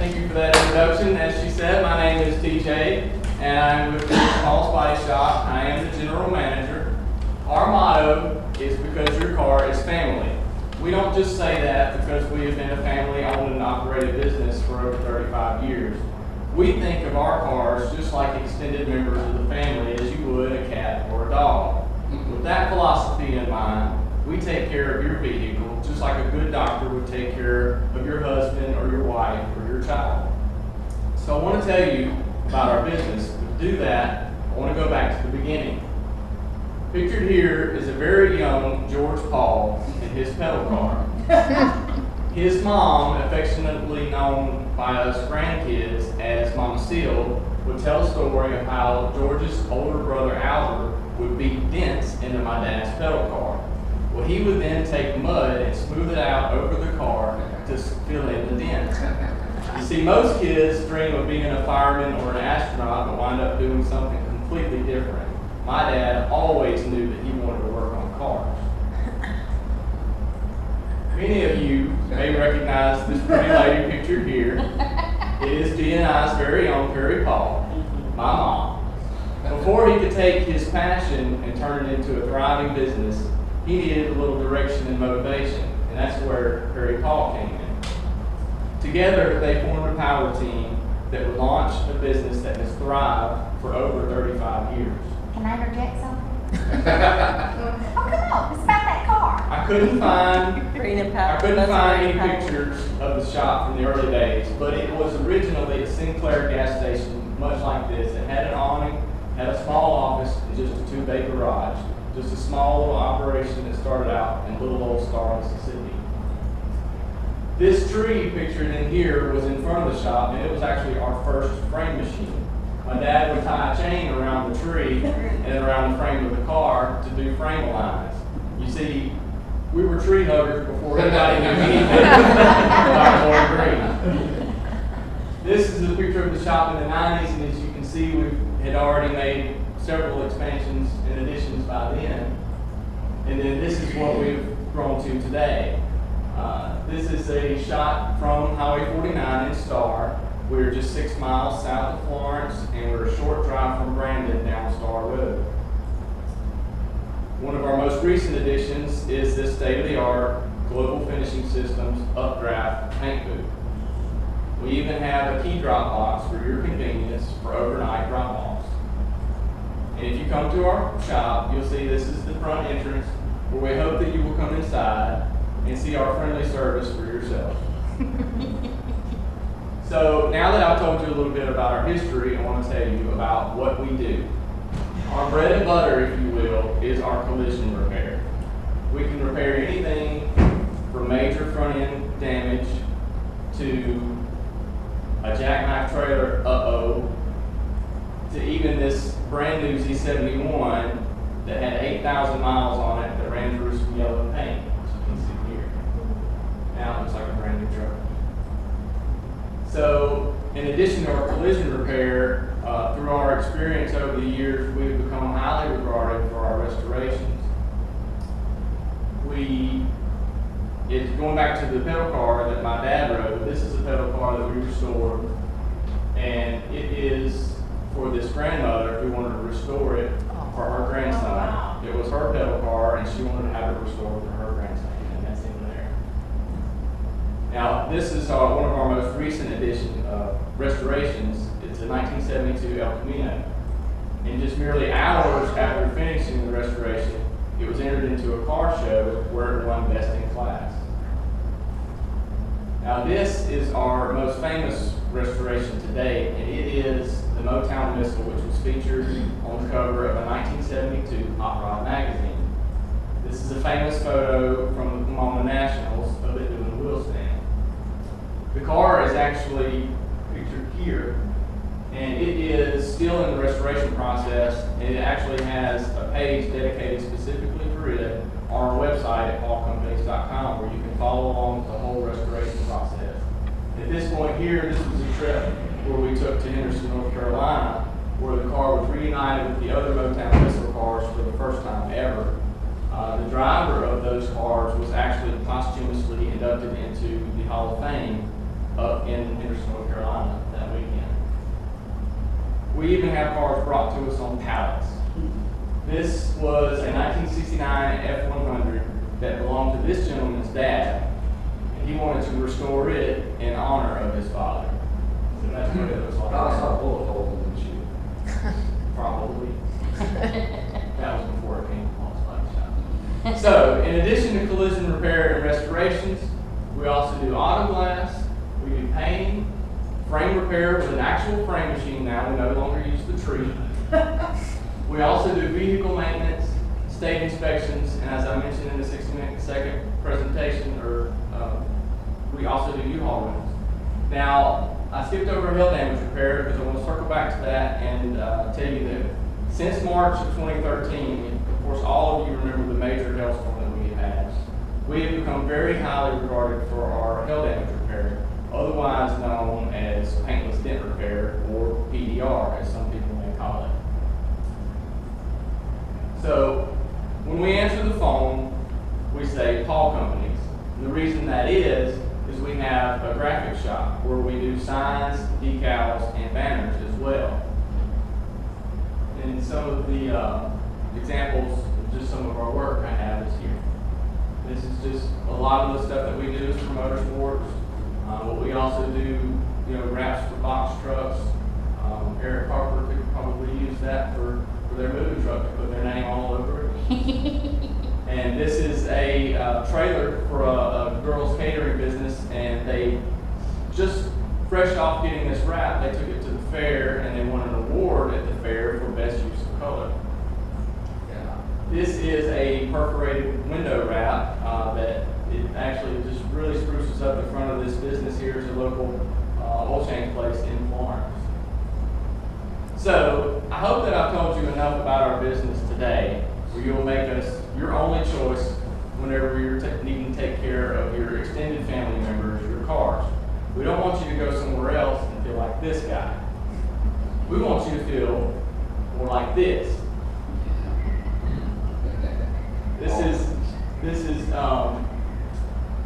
Thank you for that introduction. As she said, my name is TJ, and I'm with Paul's Body Shop. I am the general manager. Our motto is because your car is family. We don't just say that because we have been a family-owned and operated business for over 35 years. We think of our cars just like extended members of the family as you would a cat or a dog. With that philosophy in mind, we take care of your vehicle just like a good doctor would take care of your husband or your wife or your child. So I want to tell you about our business. To do that, I want to go back to the beginning. Pictured here is a very young George Paul in his pedal car. His mom, affectionately known by us grandkids as Mama Seal, would tell a story of how George's older brother Albert would beat dents into my dad's pedal car. Well, he would then take mud and smooth it out over the car to fill in the dents. You see, most kids dream of being a fireman or an astronaut but wind up doing something completely different. My dad always knew that he wanted to work on cars. Many of you may recognize this pretty lady pictured here. It is BNI's very own Perry Paul, my mom. Before he could take his passion and turn it into a thriving business, he needed a little direction and motivation, and that's where Perry Paul came in. Together, they formed a power team that would launch a business that has thrived for over 35 years. Can I interject something? Oh, come on, it's about that car. I couldn't find any pictures of the shop from the early days, but it was originally a Sinclair gas station, much like this. It had an awning, had a small office, and just a 2-bay garage. Just a small little operation that started out in little old Star, Mississippi. This tree pictured in here was in front of the shop, and it was actually our first frame machine. My dad would tie a chain around the tree and around the frame of the car to do frame alignments. You see, we were tree huggers before anybody knew anything about going green. This is a picture of the shop in the 90s, and as you can see, we had already made several expansions and additions by then. And then this is what we've grown to today. This is a shot from Highway 49 in Star. We're just 6 miles south of Florence, and we're a short drive from Brandon down Star Road. One of our most recent additions is this state-of-the-art Global Finishing Systems updraft paint booth. We even have a key drop box for your convenience for overnight drop-offs. And if you come to our shop, you'll see this is the front entrance where we hope that you will come inside and see our friendly service for yourself. So now that I've told you a little bit about our history, I want to tell you about what we do. Our bread and butter, if you will, is our collision repair. We can repair anything from major front end damage to a jackknife trailer, to even this brand new Z71 that had 8,000 miles on it that ran through some yellow paint, as you can see here. Now it looks like a brand new truck. So, in addition to our collision repair, through our experience over the years, we've become highly regarded for our restorations. Going back to the pedal car that my dad rode, this is a pedal car that we restored, and it is for this grandmother who wanted to restore it for her grandson. Oh, wow. It was her pedal car, and she wanted to have it restored for her grandson, and that's in there. Now, this is one of our most recent restorations. It's a 1972 El Camino. And just merely hours after finishing the restoration, it was entered into a car show where it won Best in Class. Now, this is our most famous restoration to date, and it is the Motown Missile, which was featured on the cover of a 1972 Hot Rod magazine. This is a famous photo from the Pomona Nationals of it doing the wheel stand. The car is actually pictured here, and it is still in the restoration process, and it actually has a page dedicated specifically for it on our website at paulcompanies.com where you can follow along with the whole restoration process. At this point here, this was a trip where we took to Henderson, North Carolina, where the car was reunited with the other Motown Missile cars for the first time ever. The driver of those cars was actually posthumously inducted into the Hall of Fame up in Henderson, North Carolina. have cars brought to us on pallets. This was a 1969 F100 that belonged to this gentleman's dad, and he wanted to restore it in honor of his father. So that's what it looks like. I saw a bullet hole in the windshield. Probably. That was before it came to Paul's Body Shop. So, in addition to collision repair and restorations, we also do auto glass, we do painting, frame repair with an actual frame machine now, we no longer use the tree. We also do vehicle maintenance, state inspections, and as I mentioned in the 60-second presentation, we also do U-Haul rentals. Now, I skipped over hail damage repair because I want to circle back to that and tell you that since March of 2013, of course, all of you remember the major hailstorm that we had. We have become very highly regarded for our hail damage repair, otherwise known as paintless dent repair, or PDR, as some people may call it. So, when we answer the phone, we say Paul Companies. And the reason that is we have a graphic shop where we do signs, decals, and banners as well. And some of the examples of just some of our work I have is here. This is just a lot of the stuff that we do is for motorsports. What we also do, wraps for box trucks. Eric Harper could probably use that for their moving truck to put their name all over it. And this is a trailer for a girls' catering business, and they just fresh off getting this wrap, they took it to the fair and they won an award at the fair for best use of color. This is a perforated window wrap that it actually just really spruces up the front of this business here. It's a local oil change place in Florence. So I hope that I've told you enough about our business today where you'll make us your only choice whenever you're needing to take care of your extended family members, your cars. We don't want you to go somewhere else and feel like this guy. We want you to feel more like this.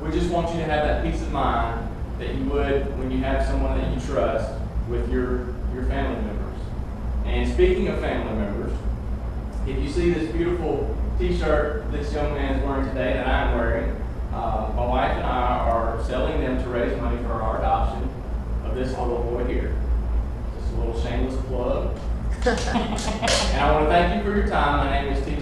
We just want you to have that peace of mind that you would when you have someone that you trust with your family members. And speaking of family members, if you see this beautiful t-shirt this young man is wearing today that I'm wearing, my wife and I are selling them to raise money for our adoption of this little boy here. Just a little shameless plug. And I want to thank you for your time. My name is T.